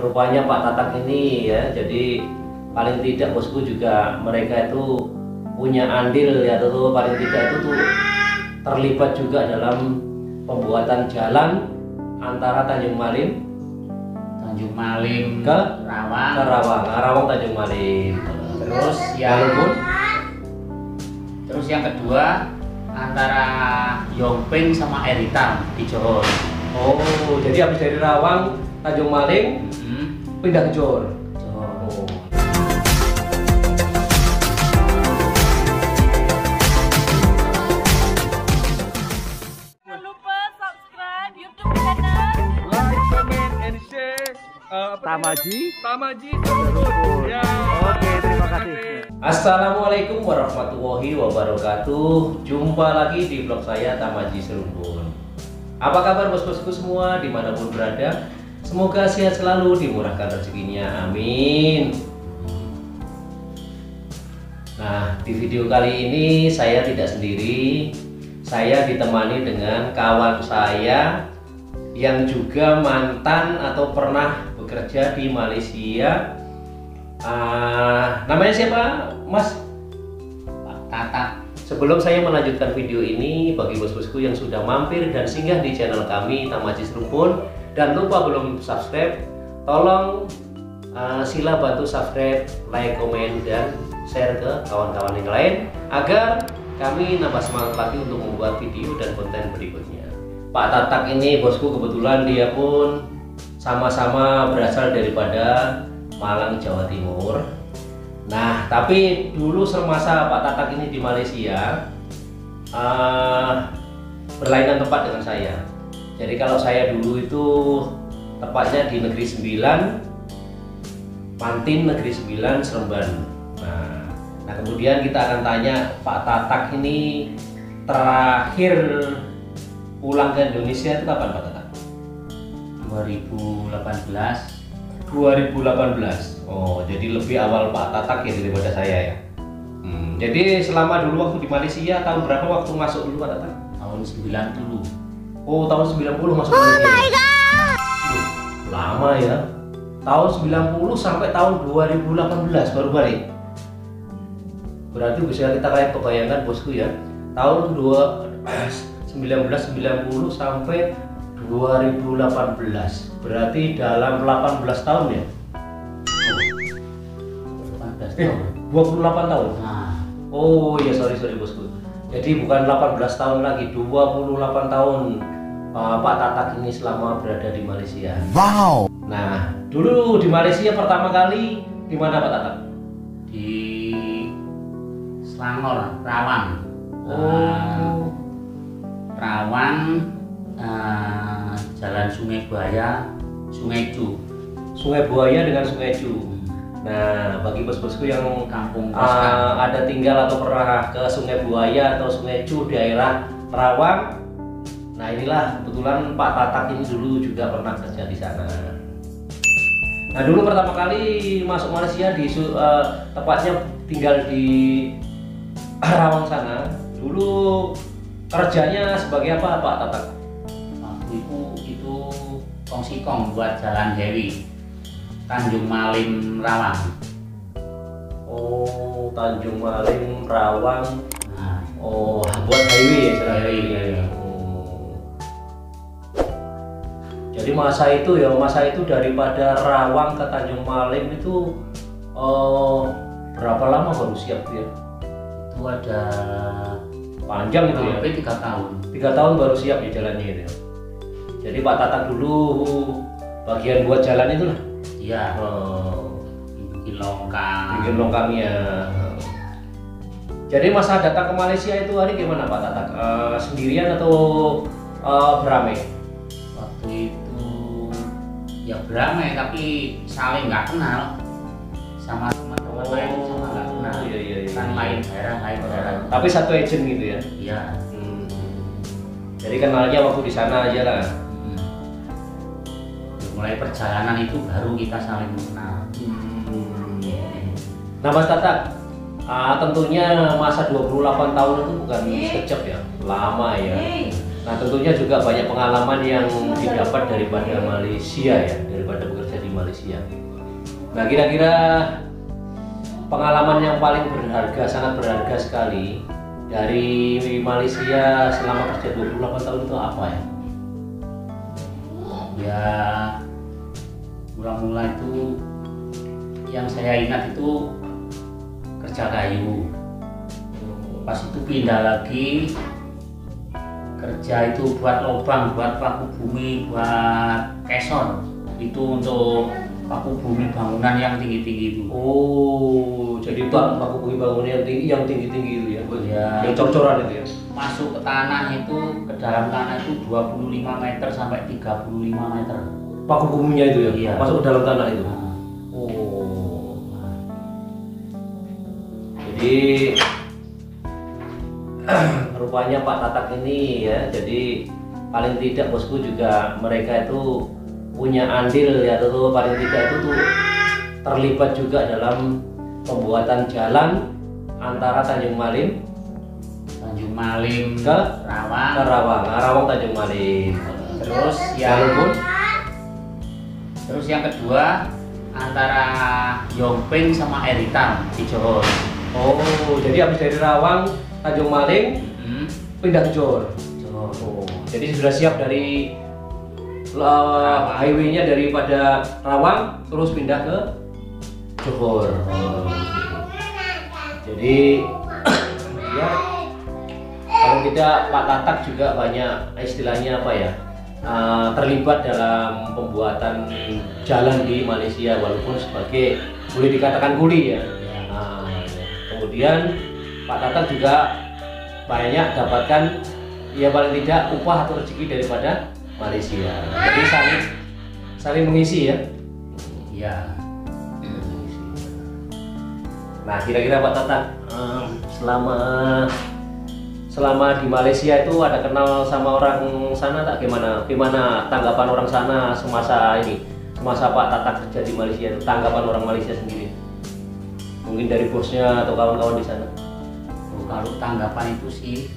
rupanya Pak Tatak ini ya, jadi paling tidak bosku juga mereka itu punya andil ya, atau paling tidak itu tuh terlibat juga dalam pembuatan jalan antara Tanjung Malim ke Rawang Tanjung Malim. Terus yang kedua antara Yongping sama Eritam di Johor. Oh, jadi habis dari Rawang Tanjung Malim pindah ke Johor. Oh. Jangan lupa subscribe YouTube channel, like, comment, and share. Tamaji Serupun. Ya. Oke, terima kasih. Assalamualaikum warahmatullahi wabarakatuh. Jumpa lagi di vlog saya Tamaji Serupun. Apa kabar bos-bosku semua dimanapun berada? Semoga sehat selalu, dimurahkan rezekinya, amin. Nah, di video kali ini saya tidak sendiri. Saya ditemani dengan kawan saya yang juga mantan atau pernah bekerja di Malaysia. Namanya siapa, Mas? Pak Tatak. Sebelum saya melanjutkan video ini, bagi bos-bosku yang sudah mampir dan singgah di channel kami Tamaji Serupun dan lupa belum subscribe, tolong sila bantu subscribe, like, komen, dan share ke kawan-kawan yang lain agar kami nambah semangat lagi untuk membuat video dan konten berikutnya. Pak Tatak ini bosku kebetulan dia pun sama-sama berasal daripada Malang, Jawa Timur. Nah, tapi dulu semasa Pak Tatak ini di Malaysia berlainan tempat dengan saya. Jadi kalau saya dulu itu tepatnya di Negeri 9, Pantin Negeri 9, Seremban. Nah, kemudian kita akan tanya Pak Tatak ini terakhir pulang ke Indonesia itu kapan Pak Tatak? 2018. 2018. Oh, jadi lebih awal Pak Tatak ya daripada saya ya. Jadi selama dulu waktu di Malaysia tahun berapa waktu masuk dulu Pak Tatak? Tahun 90. Oh, tahun 90 masuk Malaysia. Oh my god. Lama ya. Tahun 90 sampai tahun 2018 baru balik. Berarti bisa kita kayak kebayangkan bosku ya. Tahun 1990 sampai 2018. Berarti dalam 18 tahun ya? 18 tahun. 28 tahun. Nah, Oh iya, sorry bosku. Jadi bukan 18 tahun lagi, 28 tahun Pak Tatak ini selama berada di Malaysia. Wow. Nah, dulu di Malaysia pertama kali di mana Pak Tatak? di Selangor, Rawang. Rawang, Jalan Sungai Buaya, Sungai Cu. Sungai Buaya dengan Sungai Cu. Nah, bagi bos-bosku yang Kampung ada tinggal atau pernah ke Sungai Buaya atau Sungai Cu daerah Rawang, nah inilah kebetulan Pak Tatak ini dulu juga pernah kerja di sana. Nah, dulu pertama kali masuk Malaysia di tepatnya tinggal di Rawang sana. Dulu kerjanya sebagai apa Pak Tatak? Waktu itu kongsikong buat jalan Hewi Tanjung Malim Rawang. Oh, Tanjung Malim Rawang. Nah, Oh, buat highway ya jalan Highway, highway. Oh. Jadi masa itu daripada Rawang ke Tanjung Malim itu berapa lama baru siap ya? itu ada Panjang itu ya. sampai 3 tahun. 3 tahun baru siap ya jalannya itu. Jadi Pak Tatak dulu bagian buat jalan itu lah. Iya, Oh, bikin longkang. bikin longkangnya. Jadi masa datang ke Malaysia itu hari gimana Pak Tatak? Sendirian atau beramai? Waktu itu ya beramai tapi saling nggak kenal sama teman-teman lain, sama nggak kenal. Iya. Kan lain daerah. Tapi satu agent gitu ya. Iya. Jadi kenalnya waktu di sana aja lah. Mulai perjalanan itu baru kita saling mengenal. Nah Mas Tatak, tentunya masa 28 tahun itu bukan sekejap ya, lama ya. Nah tentunya juga banyak pengalaman yang didapat daripada Malaysia ya, daripada bekerja di Malaysia. Malaysia. Nah, kira-kira pengalaman yang paling berharga, sangat berharga sekali dari Malaysia selama kerja 28 tahun itu apa ya? Ya, mula-mula itu yang saya ingat itu kerja kayu. Pas itu pindah lagi kerja itu buat lubang, buat paku bumi, buat kesor. Itu untuk paku bumi bangunan yang tinggi-tinggi itu. Oh, jadi paku bumi bangunan yang tinggi-tinggi itu ya? Ya, yang cor-coran itu ya? masuk ke tanah itu, ke dalam tanah itu 25 meter sampai 35 meter. Paku buminya itu ya? Iya. Masuk ke dalam tanah itu? Nah, Oh. Jadi rupanya Pak Tatak ini ya, jadi paling tidak bosku juga mereka itu punya andil ya, atau paling tidak itu tuh terlibat juga dalam pembuatan jalan antara Tanjung Malim ke Rawang, Rawang. Rawang Tanjung Malim. Terus Walaupun yang kedua antara Yomping sama Eritan di Johor. oh, jadi habis dari Rawang Tanjung Malim pindah ke Johor. Johor. Oh, jadi sudah siap dari highway-nya daripada Rawang terus pindah ke Johor. Jadi ya kalau tidak Pak Tatak juga banyak istilahnya apa ya, terlibat dalam pembuatan jalan di Malaysia walaupun sebagai boleh dikatakan kuli ya. Nah, kemudian Pak Tatak juga banyak dapatkan ya paling tidak upah atau rezeki daripada Malaysia. Jadi saling mengisi ya. Iya. Nah, kira-kira Pak Tatak selama di Malaysia itu ada kenal sama orang sana tak? Gimana tanggapan orang sana semasa Pak Tatak kerja di Malaysia itu, tanggapan orang Malaysia sendiri? Mungkin dari bosnya atau kawan-kawan di sana? Oh, kalau tanggapan itu sih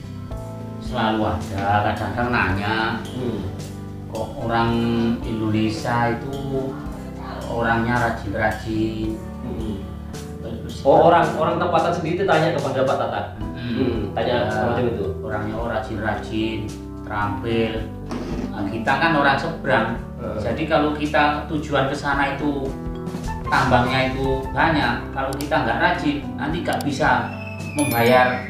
selalu ada, kadang-kadang nanya kok orang Indonesia itu orangnya rajin-rajin. Oh, orang tempatan sendiri itu tanya kepada Pak Tatak. Tanya semacam itu. Orangnya rajin-rajin, terampil. Nah, kita kan orang seberang. Jadi kalau kita tujuan ke sana itu tambangnya itu banyak, kalau kita nggak rajin nanti nggak bisa membayar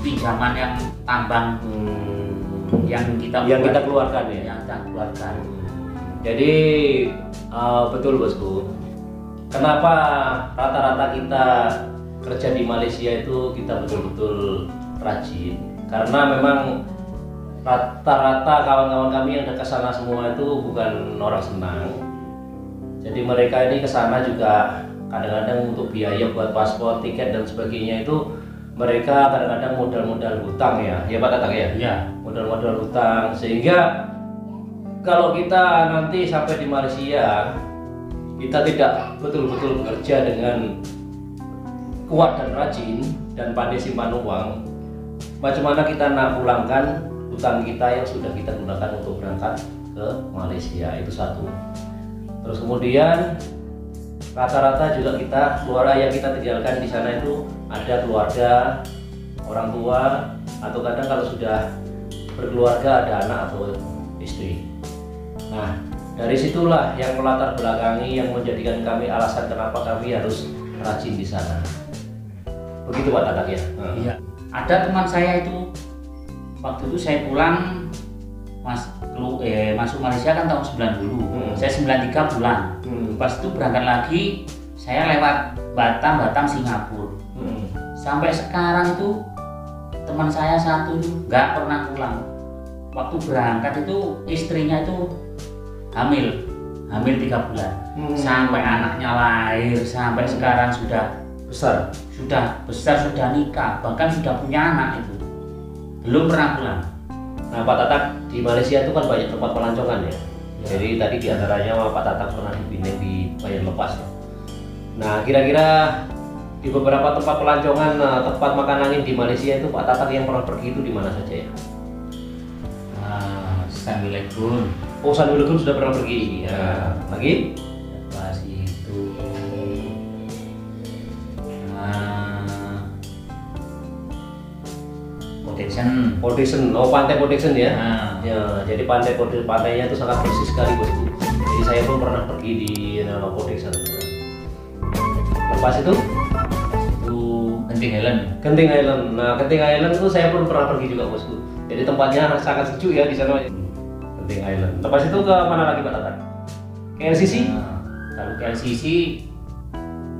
pinjaman yang tambang yang kita keluarkan ya. Yang kita keluarkan. Jadi betul bosku. Kenapa rata-rata kita kerja di Malaysia itu kita betul-betul rajin? Karena memang rata-rata kawan-kawan kami yang ke sana semua itu bukan orang senang. Jadi mereka ini ke sana juga kadang-kadang untuk biaya buat paspor, tiket dan sebagainya itu mereka kadang-kadang modal-modal hutang ya. Ya Pak Tatak ya? Iya. Modal-modal hutang, sehingga kalau kita nanti sampai di Malaysia kita tidak betul-betul bekerja dengan kuat dan rajin dan pandai simpan uang, bagaimana kita nak pulangkan hutang kita yang sudah kita gunakan untuk berangkat ke Malaysia? Itu satu. Terus kemudian rata-rata juga kita keluarga yang kita tinggalkan di sana itu ada keluarga, orang tua, atau kadang kalau sudah berkeluarga ada anak atau istri. Nah, dari situlah yang melatar belakangi yang menjadikan kami alasan kenapa kami harus rajin di sana. Begitu Pak Tatak ya? Iya. Ada teman saya itu waktu itu saya pulang masuk Malaysia kan tahun 90. Saya 93 pulang. Pas itu berangkat lagi saya lewat Batam Singapura. Sampai sekarang itu teman saya satu itu nggak pernah pulang. Waktu berangkat itu istrinya itu hamil 3 bulan. Sampai anaknya lahir, sampai sekarang sudah besar, sudah nikah, bahkan sudah punya anak itu. Belum pernah pulang. Nah Pak Tatak di Malaysia itu kan banyak tempat pelancongan ya. Jadi tadi diantaranya Pak Tatak pernah dipindah di Bayan Lepas. Nah kira-kira di beberapa tempat pelancongan, tempat makan angin di Malaysia itu Pak Tatak yang pernah pergi itu di mana saja ya? Sunway Lagoon. Oh, Sunway Lagoon sudah pernah pergi. Ya. Lagi? Podexen. Oh, pantai Podexen ya. Nah. Ya, jadi pantainya itu sangat bersih sekali bosku. Jadi saya pun pernah pergi di Podexen. Lepas itu Genting Highland. Genting Highland. Nah, Genting Highland itu saya pun pernah pergi juga bosku. Jadi tempatnya sangat sejuk ya di sana. Genting Highland. Lepas itu ke mana lagi Pak Tata? Ke LCC? Nah, kalau ke LCC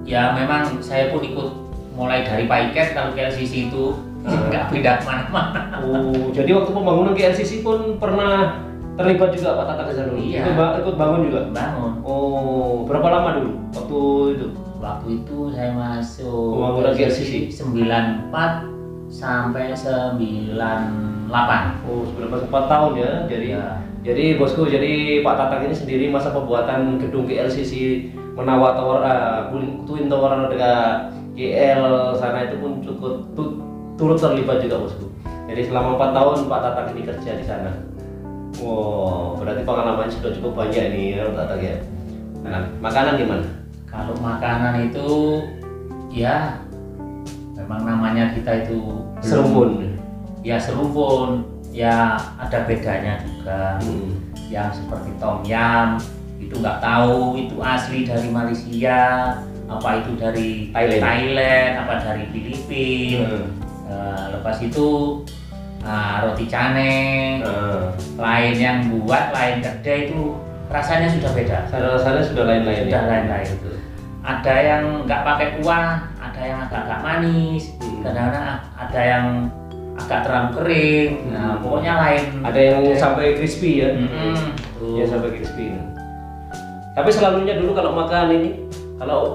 ya memang saya pun ikut mulai dari Paiket. Kalau ke LCC itu nggak beda kemana-mana. Oh, jadi waktu pembangunan ke LCC pun pernah terlibat juga Pak Tata ke sana? Iya. Ikut bangun juga? Bangun. Oh, berapa lama dulu waktu itu? Waktu itu saya masuk Pembangunan ke LCC? 94 sampai 98. Oh, sudah 4 tahun ya. Jadi bosku, jadi Pak Tatang ini sendiri masa pembuatan gedung GLCC Menawa Tower, Twin Tower dekat GL sana itu pun cukup turut terlibat juga bosku. Jadi selama 4 tahun Pak Tatang ini kerja di sana. Wow, berarti pengalamannya sudah cukup banyak nih ya Pak Tatang ya. Nah, makanan gimana? Kalau makanan itu ya memang namanya kita itu Serumpun. Ya serumpun, ya ada bedanya juga. Yang seperti tom yam itu nggak tahu itu asli dari Malaysia, apa itu dari Thailand, apa dari Filipina. Lepas itu roti canai, lain yang buat, lain kedai itu rasanya sudah beda. Rasanya sudah lain-lain. Sudah lain-lain. Ada yang nggak pakai kuah, ada yang agak manis, kadang-kadang ada yang agak terlalu kering. Nah, pokoknya lain. Ada yang sampai crispy ya. Ya sampai crispy. Tapi selalunya dulu kalau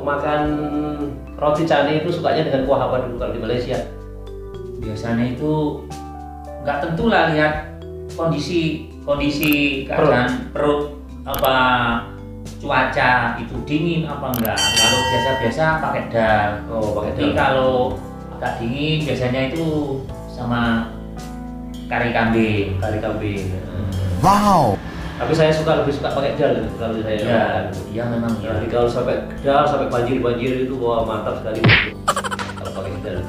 makan roti canai itu sukanya dengan kuah apa dulu kalau di Malaysia? Biasanya itu nggak tentu lah, lihat kondisi keadaan perut apa cuaca itu dingin apa enggak. Kalau biasa-biasa pakai dal. Oh, pakai Tapi dal. kalau agak dingin biasanya itu sama kari kambing. Wow. Tapi saya lebih suka pakai dal kalau saya makan. Iya memang ya. Jadi kalau sampai banjir itu wah mantap sekali kalau pakai dal.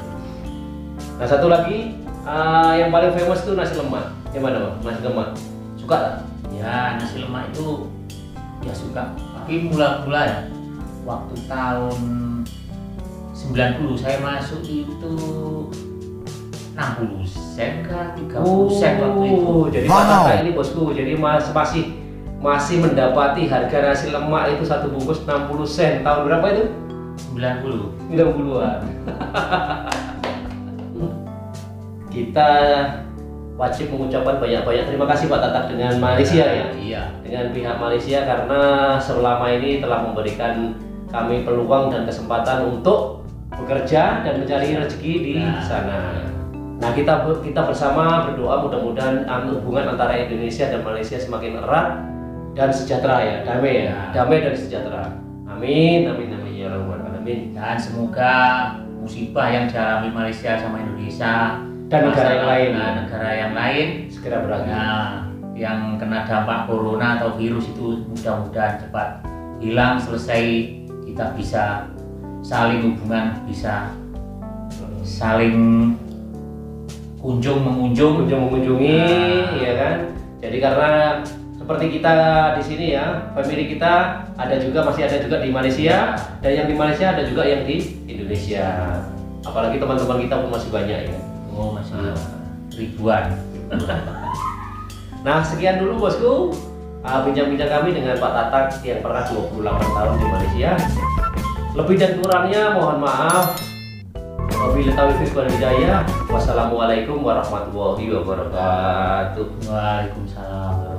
Nah, satu lagi yang paling famous itu nasi lemak. Yang mana Bang? Nasi lemak. Suka tak? Ya, nasi lemak itu ya suka. Tapi mula-mula ya waktu tahun 90 saya masuk itu 60 sen kah 30 sen waktu itu. Jadi Pak Tata ini bosku, jadi masih mendapati harga nasi lemak itu satu bungkus 60 sen. Tahun berapa itu? 90-an. Kita wajib mengucapkan banyak-banyak terima kasih Pak Tata dengan Malaysia ya. Iya. Dengan pihak Malaysia karena selama ini telah memberikan kami peluang dan kesempatan untuk bekerja dan mencari rezeki di sana. Nah, kita bersama berdoa mudah-mudahan hubungan antara Indonesia dan Malaysia semakin erat dan sejahtera ya, damai dan sejahtera. Amin, amin, amin ya rabbal alamin. Dan semoga musibah yang dialami Malaysia sama Indonesia dan negara yang lain segera berakhir. Nah, yang kena dampak corona atau virus itu mudah-mudahan cepat hilang, selesai, kita bisa saling hubungan, bisa saling mengunjungi, ya kan? Jadi karena seperti kita di sini ya, family kita masih ada juga di Malaysia, dan yang di Malaysia ada juga yang di Indonesia. Apalagi teman-teman kita pun masih banyak ya. Oh, masih ribuan. Nah, sekian dulu bosku bincang-bincang kami dengan Pak Tatak yang pernah 28 tahun di Malaysia. Lebih dan kurangnya mohon maaf. Wabillahi taufiq wal hidayah. Wassalamualaikum warahmatullahi wabarakatuh. Waalaikumsalam.